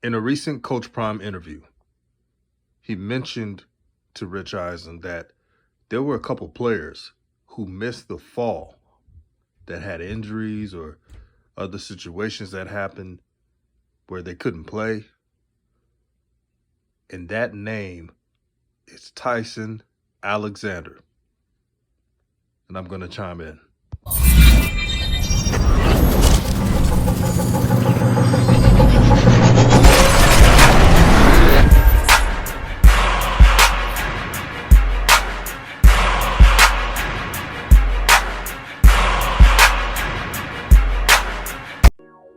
In a recent Coach Prime interview, he mentioned to Rich Eisen that there were a couple players who missed the fall that had injuries or other situations that happened where they couldn't play. And that name is Tyson Alexander. And I'm going to chime in.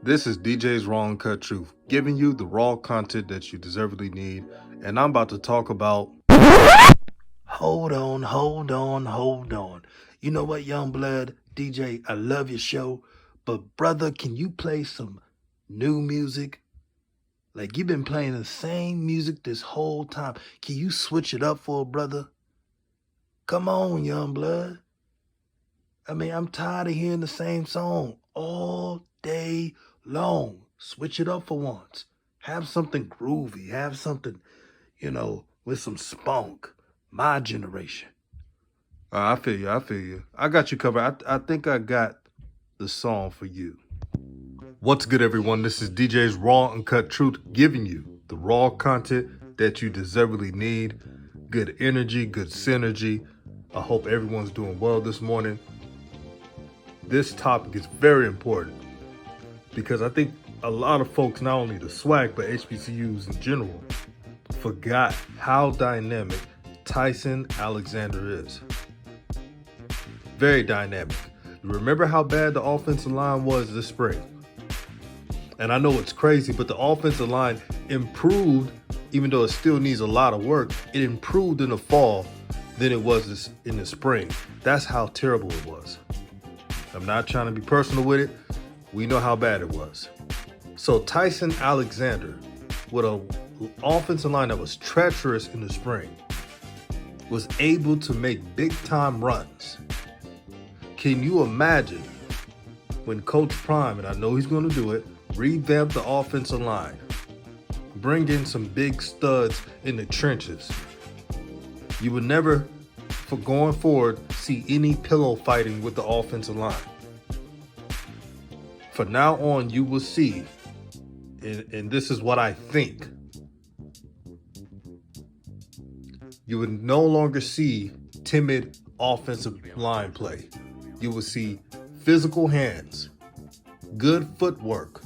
This is DJ's Raw and Cut Truth, giving you the raw content that you deservedly need. And I'm about to talk about... Hold on. You know what, young blood? DJ, I love your show, but brother, can you play some new music? Like, you've been playing the same music this whole time. Can you switch it up for a brother? Come on, young blood. I mean, I'm tired of hearing the same song all day long. Switch it up for once. Have something groovy. Have something, with some spunk. My generation. I feel you. I got you covered. I think I got the song for you. What's good, everyone? This is DJ's Raw and Cut Truth, giving you the raw content that you deservedly need. Good energy, good synergy. I hope everyone's doing well this morning. This topic is very important because I think a lot of folks, not only the SWAC, but HBCUs in general, forgot how dynamic Tyson Alexander is. Very dynamic. You remember how bad the offensive line was this spring? And I know it's crazy, but the offensive line improved, even though it still needs a lot of work. It improved in the fall than it was in the spring. That's how terrible it was. I'm not trying to be personal with it. We know how bad it was. So Tyson Alexander, with an offensive line that was treacherous in the spring, was able to make big-time runs. Can you imagine when Coach Prime, and I know he's going to do it, revamp the offensive line, bring in some big studs in the trenches? You would never, for going forward, see any pillow fighting with the offensive line. From now on, you will see, and this is what I think, you would no longer see timid offensive line play. You will see physical hands, good footwork,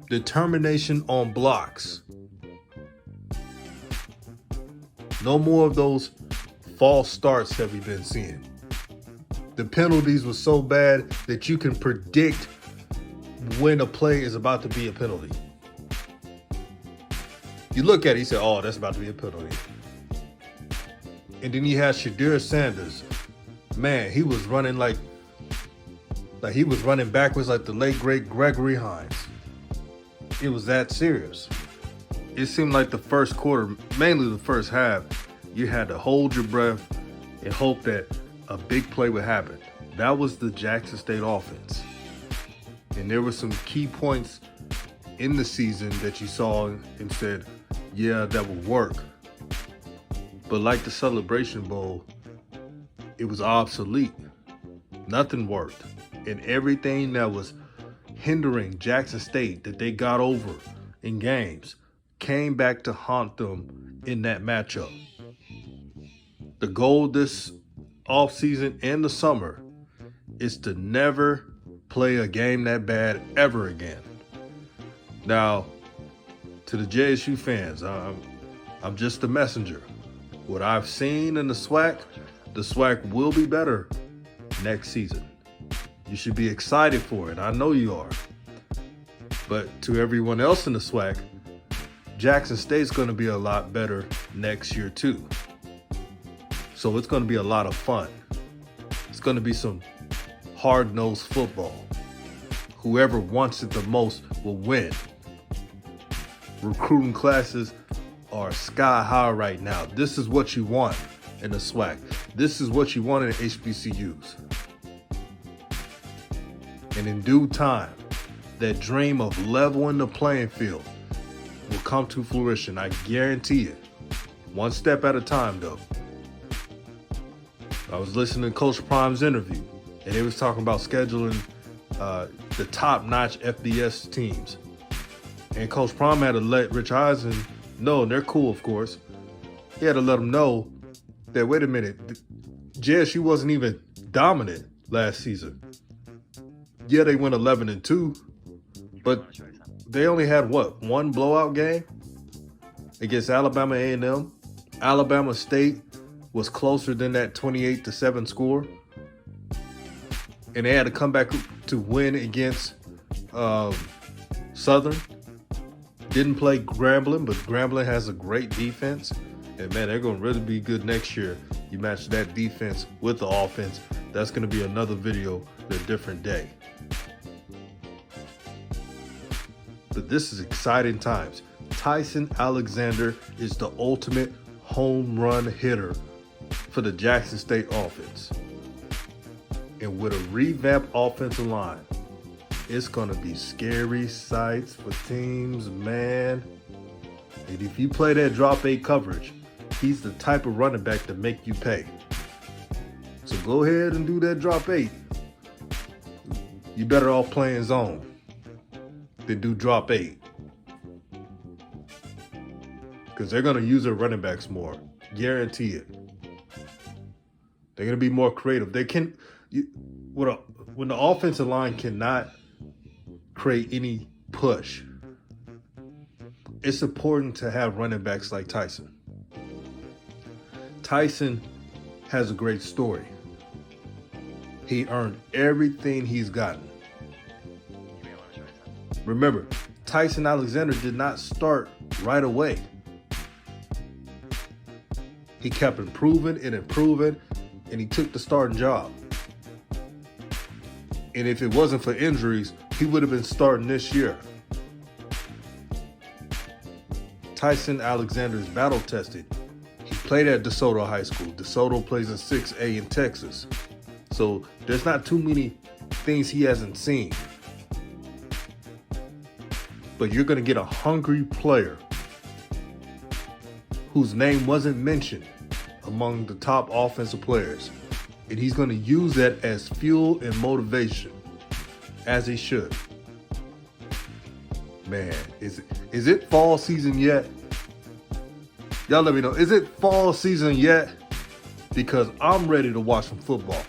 determination on blocks. No more of those false starts that we've been seeing. The penalties were so bad that you can predict when a play is about to be a penalty. You look at it, you say, oh, that's about to be a penalty. And then you had Shadir Sanders. Man, he was running like he was running backwards like the late, great Gregory Hines. It was that serious. It seemed like the first quarter, mainly the first half, you had to hold your breath and hope that a big play would happen. That was the Jackson State offense. And there were some key points in the season that you saw and said, yeah, that will work. But like the Celebration Bowl, it was obsolete. Nothing worked. And everything that was hindering Jackson State that they got over in games came back to haunt them in that matchup. The goal this offseason and the summer is to never play a game that bad ever again. Now, to the JSU fans, I'm just a messenger. What I've seen in the SWAC will be better next season. You should be excited for it. I know you are. But to everyone else in the SWAC, Jackson State's going to be a lot better next year too. So it's going to be a lot of fun. It's going to be some hard-nosed football. Whoever wants it the most will win. Recruiting classes are sky high right now. This is what you want in the SWAC. This is what you want in the HBCUs. And in due time, that dream of leveling the playing field will come to fruition. I guarantee it. One step at a time, though. I was listening to Coach Prime's interview, and he was talking about scheduling the top-notch FBS teams. And Coach Prime had to let Rich Eisen know, and they're cool, of course. He had to let him know that, wait a minute, JSU wasn't even dominant last season. Yeah, they went 11-2, but they only had, one blowout game against Alabama A&M. Alabama State was closer than that 28-7 score. And they had to come back to win against Southern. Didn't play Grambling, but Grambling has a great defense. And, man, they're going to really be good next year. You match that defense with the offense. That's going to be another video a different day. But this is exciting times. Tyson Alexander is the ultimate home run hitter for the Jackson State offense. And with a revamped offensive line, it's going to be scary sights for teams, man. And if you play that drop 8 coverage, he's the type of running back to make you pay. So go ahead and do that drop 8. You better off playing zone than do drop 8. Because they're going to use their running backs more. Guarantee it. They're going to be more creative. They can... when the offensive line cannot create any push, it's important to have running backs like Tyson. Tyson has a great story. He earned everything he's gotten. Remember, Tyson Alexander did not start right away. He kept improving and improving, and he took the starting job. And if it wasn't for injuries, he would have been starting this year. Tyson Alexander is battle tested. He played at DeSoto High School. DeSoto plays in 6A in Texas. So there's not too many things he hasn't seen. But you're going to get a hungry player whose name wasn't mentioned among the top offensive players. And he's going to use that as fuel and motivation, as he should. Man, is it fall season yet? Y'all let me know. Is it fall season yet? Because I'm ready to watch some football.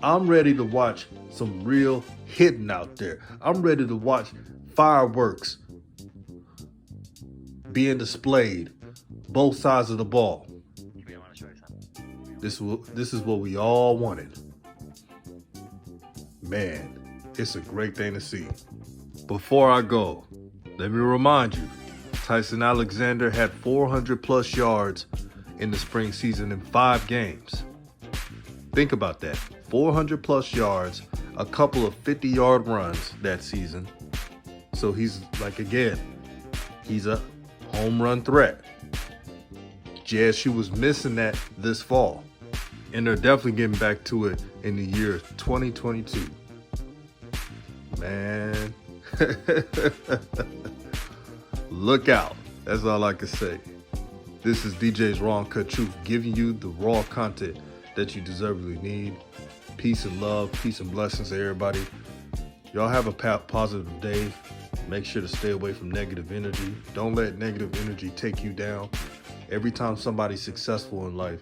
I'm ready to watch some real hitting out there. I'm ready to watch fireworks being displayed, both sides of the ball. This is what we all wanted. Man, it's a great thing to see. Before I go, let me remind you, Tyson Alexander had 400 plus yards in the spring season in 5 games. Think about that. 400 plus yards, a couple of 50-yard runs that season. So he's he's a home run threat. JSU was missing that this fall. And they're definitely getting back to it in the year 2022. Man. Look out. That's all I can say. This is DJ's Raw and Cut Truth, giving you the raw content that you deservedly need. Peace and love, peace and blessings to everybody. Y'all have a positive day. Make sure to stay away from negative energy. Don't let negative energy take you down. Every time somebody's successful in life,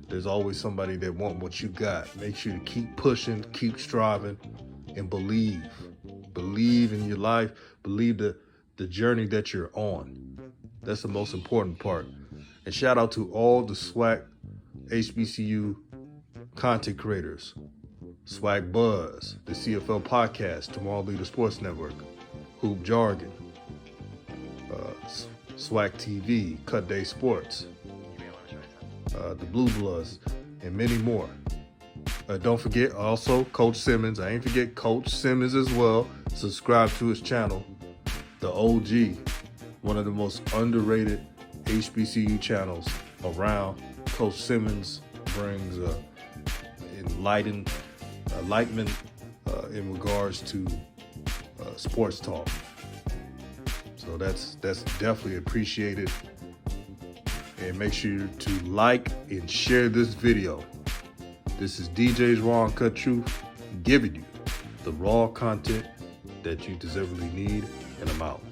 there's always somebody that wants what you got. Make sure to keep pushing, keep striving, and believe. Believe in your life. Believe the journey that you're on. That's the most important part. And shout out to all the SWAC HBCU content creators. SWAC Buzz, the CFL Podcast, Tomorrow Leader Sports Network, Hoop Jargon, SWAC TV, Cut Day Sports, the Blue Bloods, and many more. Don't forget also Coach Simmons. I ain't forget Coach Simmons as well. Subscribe to his channel, the OG, one of the most underrated HBCU channels around. Coach Simmons brings enlightenment in regards to sports talk. So that's definitely appreciated. And make sure to like and share this video. This is DJ's Raw and Cut Truth, giving you the raw content that you deservedly need, and I'm out.